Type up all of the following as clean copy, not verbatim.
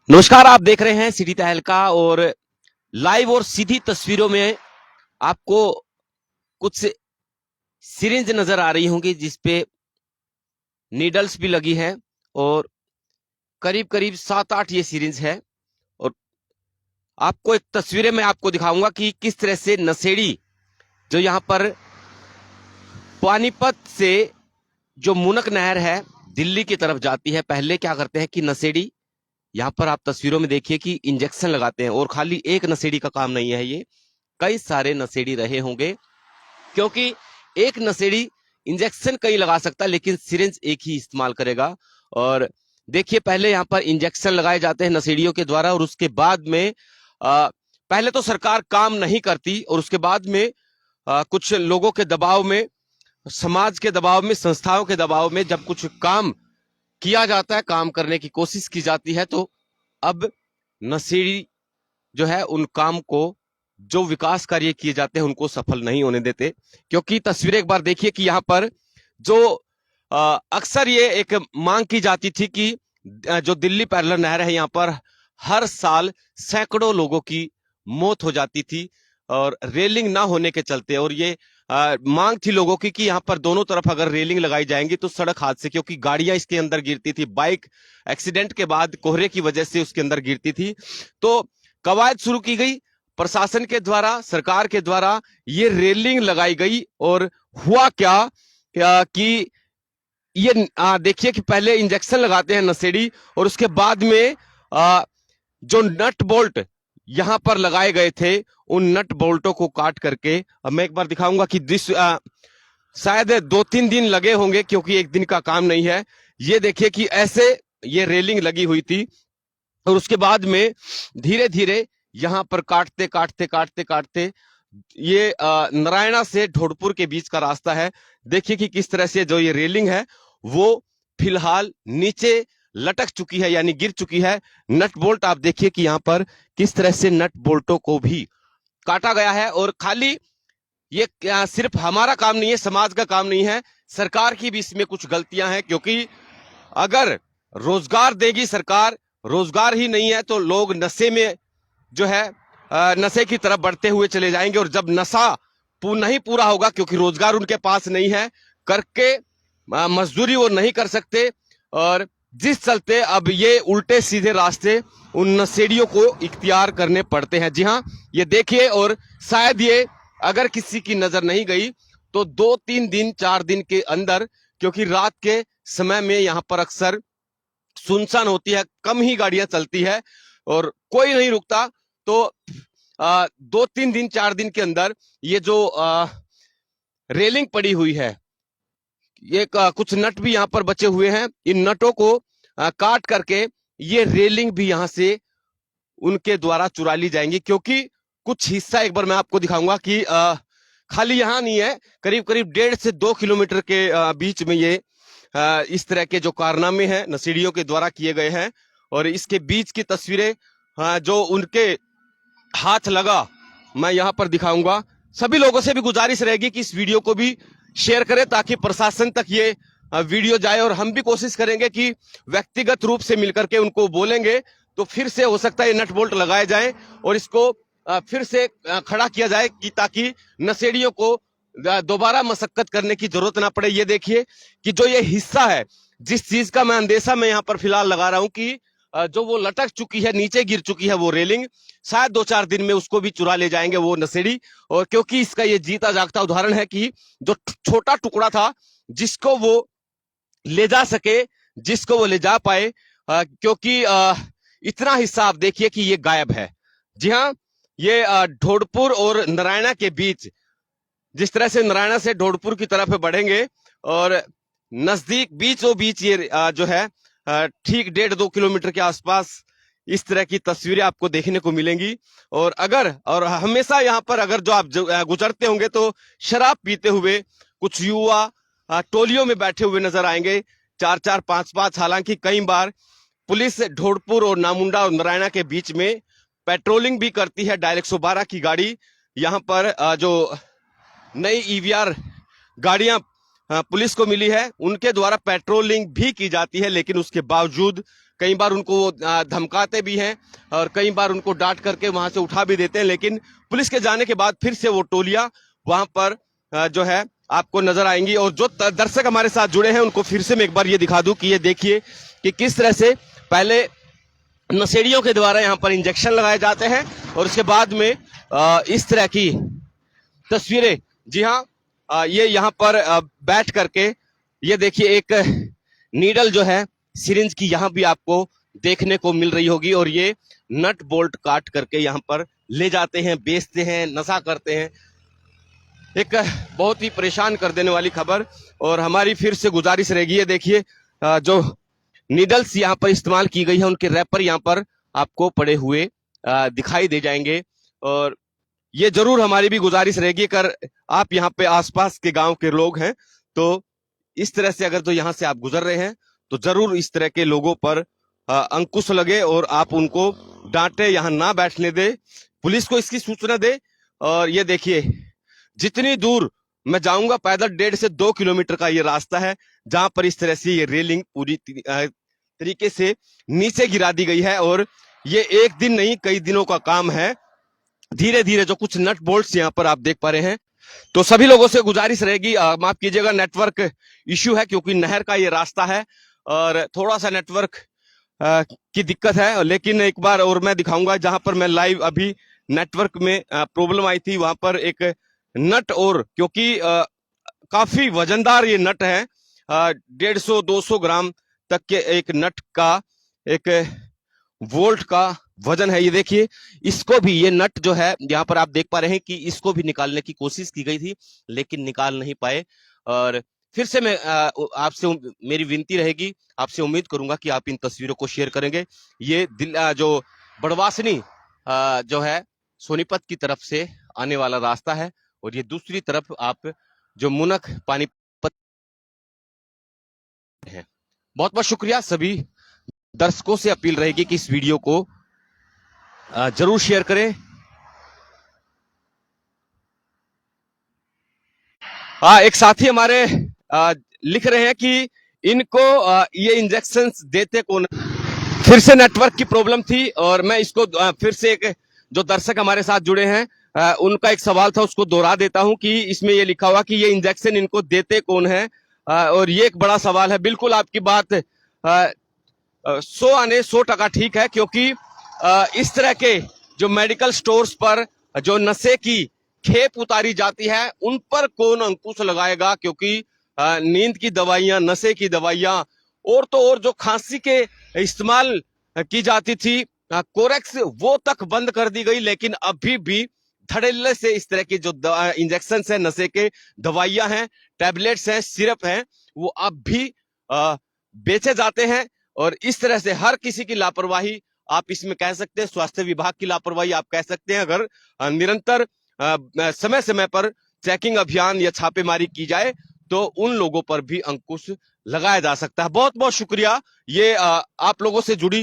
नमस्कार, आप देख रहे हैं सिटी तहलका और लाइव और सीधी तस्वीरों में आपको कुछ सिरिंज नजर आ रही होंगी जिसपे नीडल्स भी लगी है और करीब करीब 7-8 ये सिरिंज है। और आपको एक तस्वीरें में आपको दिखाऊंगा कि किस तरह से नशेड़ी जो यहाँ पर पानीपत से जो मुनक नहर है दिल्ली की तरफ जाती है, पहले क्या करते हैं कि नशेड़ी यहाँ पर आप तस्वीरों में देखिए कि इंजेक्शन लगाते हैं। और खाली एक नशेड़ी का काम नहीं है, ये कई सारे नशेड़ी रहे होंगे, क्योंकि एक नशेड़ी इंजेक्शन कहीं लगा सकता है लेकिन सिरिंज एक ही इस्तेमाल करेगा। और देखिए, पहले यहाँ पर इंजेक्शन लगाए जाते हैं नशेड़ियों के द्वारा और उसके बाद में पहले तो सरकार काम नहीं करती और उसके बाद में कुछ लोगों के दबाव में, समाज के दबाव में, संस्थाओं के दबाव में जब कुछ काम किया जाता है, काम करने की कोशिश की जाती है, तो अब नशेड़ी जो है उन काम को, जो विकास कार्य किए जाते हैं उनको सफल नहीं होने देते। क्योंकि तस्वीरें एक बार देखिए कि यहाँ पर जो अक्सर ये एक मांग की जाती थी कि जो दिल्ली पैरेलल नहर है यहाँ पर हर साल सैकड़ों लोगों की मौत हो जाती थी और रेलिंग ना होने के चलते। और ये मांग थी लोगों की कि यहाँ पर दोनों तरफ अगर रेलिंग लगाई जाएंगी तो सड़क हादसे, क्योंकि गाड़ियां इसके अंदर गिरती थी, बाइक एक्सीडेंट के बाद कोहरे की वजह से उसके अंदर गिरती थी, तो कवायद शुरू की गई प्रशासन के द्वारा, सरकार के द्वारा ये रेलिंग लगाई गई। और हुआ क्या कि ये देखिए कि पहले इंजेक्शन लगाते हैं नशेड़ी और उसके बाद में जो नट बोल्ट यहां पर लगाए गए थे उन नट बोल्टों को काट करके, अब मैं एक बार दिखाऊंगा कि शायद 2-3 दिन लगे होंगे क्योंकि एक दिन का काम नहीं है। ये देखिए कि ऐसे ये रेलिंग लगी हुई थी और उसके बाद में धीरे धीरे यहां पर काटते काटते काटते काटते ये नारायणा से ढोड़पुर के बीच का रास्ता है। देखिए कि किस तरह से जो ये रेलिंग है वो फिलहाल नीचे लटक चुकी है, यानी गिर चुकी है। नट बोल्ट आप देखिए कि यहां पर किस तरह से नट बोल्टों को भी काटा गया है। और खाली ये सिर्फ हमारा काम नहीं है, समाज का काम नहीं है, सरकार की भी इसमें कुछ गलतियां हैं। क्योंकि अगर रोजगार देगी सरकार, रोजगार ही नहीं है तो लोग नशे में जो है नशे की तरफ बढ़ते हुए चले जाएंगे। और जब नशा नहीं पूरा होगा, क्योंकि रोजगार उनके पास नहीं है, करके मजदूरी वो नहीं कर सकते, और जिस चलते अब ये उल्टे सीधे रास्ते उन नशेड़ियों को इख्तियार करने पड़ते हैं। जी हाँ, ये देखिए, और शायद ये अगर किसी की नजर नहीं गई तो 2-3 दिन 4 दिन के अंदर, क्योंकि रात के समय में यहाँ पर अक्सर सुनसान होती है, कम ही गाड़ियां चलती है और कोई नहीं रुकता, तो 2-3 दिन 4 दिन के अंदर ये जो रेलिंग पड़ी हुई है, ये कुछ नट भी यहाँ पर बचे हुए हैं, इन नटों को काट करके ये रेलिंग भी यहाँ से उनके द्वारा चुरा ली जाएंगी। क्योंकि कुछ हिस्सा एक बार मैं आपको दिखाऊंगा कि खाली यहाँ नहीं है, करीब करीब 1.5 से 2 किलोमीटर के बीच में ये इस तरह के जो कारनामे हैं नशेड़ियों के द्वारा किए गए हैं। और इसके बीच की तस्वीरें जो उनके हाथ लगा मैं यहाँ पर दिखाऊंगा। सभी लोगों से भी गुजारिश रहेगी कि इस वीडियो को भी शेयर करें ताकि प्रशासन तक ये वीडियो जाए, और हम भी कोशिश करेंगे कि व्यक्तिगत रूप से मिलकर के उनको बोलेंगे तो फिर से हो सकता है ये नट बोल्ट लगाए जाए और इसको फिर से खड़ा किया जाए कि ताकि नशेड़ियों को दोबारा मशक्कत करने की जरूरत ना पड़े। ये देखिए कि जो ये हिस्सा है, जिस चीज का मैं अंदेशा में यहाँ पर फिलहाल लगा रहा हूं कि जो वो लटक चुकी है, नीचे गिर चुकी है वो रेलिंग, शायद 2-4 दिन में उसको भी चुरा ले जाएंगे वो नशेड़ी। और क्योंकि इसका ये जीता जागता उदाहरण है कि जो छोटा टुकड़ा था जिसको वो ले जा सके, जिसको वो ले जा पाए, क्योंकि इतना हिस्सा आप देखिए कि ये गायब है। जी हाँ, ये ढोड़पुर और नारायणा के बीच, जिस तरह से नारायणा से ढोड़पुर की तरफ बढ़ेंगे और नजदीक बीचों बीच ये जो है ठीक 1.5-2 किलोमीटर के आसपास इस तरह की तस्वीरें आपको देखने को मिलेंगी। और हमेशा यहाँ पर अगर जो आप गुजरते होंगे तो शराब पीते हुए कुछ युवा टोलियों में बैठे हुए नजर आएंगे, 4-4 5-5। हालांकि कई बार पुलिस ढोड़पुर और नामुंडा और नारायणा के बीच में पेट्रोलिंग भी करती है। डायल 112 की गाड़ी यहाँ पर जो नई ईवीआर गाड़ियां पुलिस को मिली है उनके द्वारा पेट्रोलिंग भी की जाती है, लेकिन उसके बावजूद कई बार उनको धमकाते भी हैं और कई बार उनको डांट करके वहां से उठा भी देते हैं, लेकिन पुलिस के जाने के बाद फिर से वो टोलियां वहां पर जो है आपको नजर आएंगी। और जो दर्शक हमारे साथ जुड़े हैं उनको फिर से मैं एक बार ये दिखा दूं कि ये देखिए कि किस तरह से पहले नशेड़ियों के द्वारा यहाँ पर इंजेक्शन लगाए जाते हैं और उसके बाद में इस तरह की तस्वीरें, जी हाँ, ये यहाँ पर बैठ करके ये देखिए एक नीडल जो है सिरिंज की यहाँ भी आपको देखने को मिल रही होगी और ये नट बोल्ट काट करके यहाँ पर ले जाते हैं, बेचते हैं, नशा करते हैं। एक बहुत ही परेशान कर देने वाली खबर। और हमारी फिर से गुजारिश रहेगी, ये देखिए जो नीडल्स यहाँ पर इस्तेमाल की गई है उनके रैपर यहाँ पर आपको पड़े हुए दिखाई दे जाएंगे। और ये जरूर हमारी भी गुजारिश रहेगी, अगर आप यहाँ पे आसपास के गांव के लोग हैं तो इस तरह से अगर तो यहाँ से आप गुजर रहे हैं तो जरूर इस तरह के लोगों पर अंकुश लगे और आप उनको डांटे, यहाँ ना बैठने दे, पुलिस को इसकी सूचना दे। और ये देखिए जितनी दूर मैं जाऊंगा पैदल 1.5 से 2 किलोमीटर का ये रास्ता है जहां पर इस तरह से ये रेलिंग पूरी तरीके से नीचे गिरा दी गई है। और ये एक दिन नहीं कई दिनों का काम है। धीरे धीरे जो कुछ नट बोल्ट्स यहाँ पर आप देख पा रहे हैं, तो सभी लोगों से गुजारिश रहेगी, माफ कीजिएगा नेटवर्क इश्यू है क्योंकि नहर का ये रास्ता है और थोड़ा सा नेटवर्क की दिक्कत है। लेकिन एक बार और मैं दिखाऊंगा जहां पर मैं लाइव अभी नेटवर्क में प्रॉब्लम आई थी, वहां पर एक नट, और क्योंकि काफी वजनदार ये नट है, 150-200 ग्राम तक के एक नट का एक वोल्ट का वजन है। ये देखिए इसको भी, ये नट जो है यहाँ पर आप देख पा रहे हैं कि इसको भी निकालने की कोशिश की गई थी लेकिन निकाल नहीं पाए। और फिर से मैं आपसे मेरी विनती रहेगी, आपसे उम्मीद करूंगा कि आप इन तस्वीरों को शेयर करेंगे। ये जो बड़वासनी जो है सोनीपत की तरफ से आने वाला रास्ता है और ये दूसरी तरफ आप जो मुनक पानीपत है। बहुत बहुत शुक्रिया। सभी दर्शकों से अपील रहेगी कि इस वीडियो को जरूर शेयर करें। एक साथी हमारे लिख रहे हैं कि इनको ये इंजेक्शन देते कौन। फिर से नेटवर्क की प्रॉब्लम थी और मैं इसको फिर से एक जो दर्शक हमारे साथ जुड़े हैं उनका एक सवाल था उसको दोहरा देता हूं कि इसमें ये लिखा हुआ कि ये इंजेक्शन इनको देते कौन है, और ये एक बड़ा सवाल है। बिल्कुल आपकी बात 100 आने 100% ठीक है, क्योंकि इस तरह के जो मेडिकल स्टोर्स पर जो नशे की खेप उतारी जाती है उन पर कौन अंकुश लगाएगा, क्योंकि नींद की दवाइयां, नशे की दवाइयां और तो और जो खांसी के इस्तेमाल की जाती थी कोरेक्स, वो तक बंद कर दी गई। लेकिन अभी भी धड़ल्ले से इस तरह के जो इंजेक्शन है, नशे के दवाइयां हैं, टैबलेट्स हैं, सिरप हैं, वो अब भी बेचे जाते हैं। और इस तरह से हर किसी की लापरवाही आप इसमें कह सकते हैं, स्वास्थ्य विभाग की लापरवाही आप कह सकते हैं। अगर निरंतर समय समय पर चेकिंग अभियान या छापेमारी की जाए तो उन लोगों पर भी अंकुश लगाया जा सकता है। बहुत बहुत शुक्रिया। ये आप लोगों से जुड़ी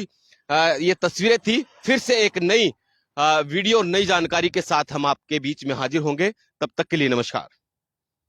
ये तस्वीरें थी। फिर से एक नई वीडियो, नई जानकारी के साथ हम आपके बीच में हाजिर होंगे। तब तक के लिए नमस्कार।